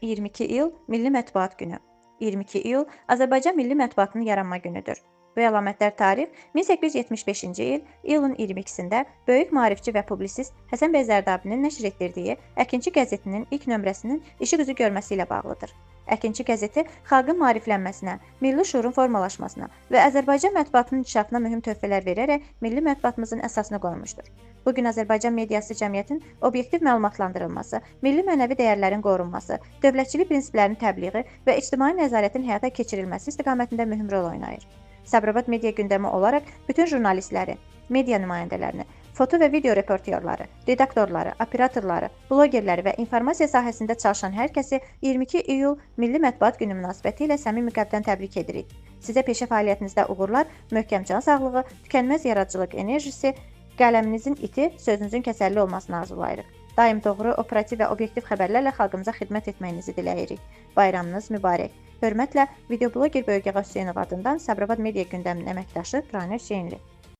22 iyul Milli Mətbuat Günü. 22 iyul Azərbaycan Milli Mətbuatının yaranma günüdür. Bu əlamətdar tarix 1875-ci il iyulun 22-sində böyük maarifçi və publisist Həsən bəy Zərdabinin nəşr etdirdiyi Əkinçi qəzetinin ilk nömrəsinin işıq üzü görməsi ilə bağlıdır. Əkinçi qəzeti xalqın maariflənməsinə, milli şuurun formalaşmasına və Azərbaycan mətbuatının inkişafına mühüm töhfələr verərək milli mətbuatımızın əsasını qoymuşdur. Bu gün Azərbaycan mediası cəmiyyətin obyektiv məlumatlandırılması, milli mənəvi dəyərlərin qorunması, dövlətçilik prinsiplərinin təbliği və ictimai nəzarətin həyata keçirilməsi istiqamətində mühüm rol oynayır. Sabirabad media gündəmi olaraq bütün jurnalistləri, media nümayəndələrini, foto və video reportyorları, redaktorları, operatorları, blogerləri və informasiya sahəsində çalışan hər kəsi 22 iyul Milli Mətbuat Günü münasibətilə səmimi qəlbdən təbrik edirik. Sizə peşə fəaliyyətinizdə uğurlar, möhkəm can sağlığı, tükənməz yaradıcılıq enerjisi, qələminizin iti, sözünüzün kəsərli olmasını arzulayırıq. Daim doğru, operativ və obyektiv xəbərlərlə xalqımıza xidmət etməyinizi diləyirik. Bayramınız mübarək. Hörmətlə, videobloger Böyük Ağa Hüseynov adından Sabirabad Media gündəminin əməkdaşı Raner Hüseynli.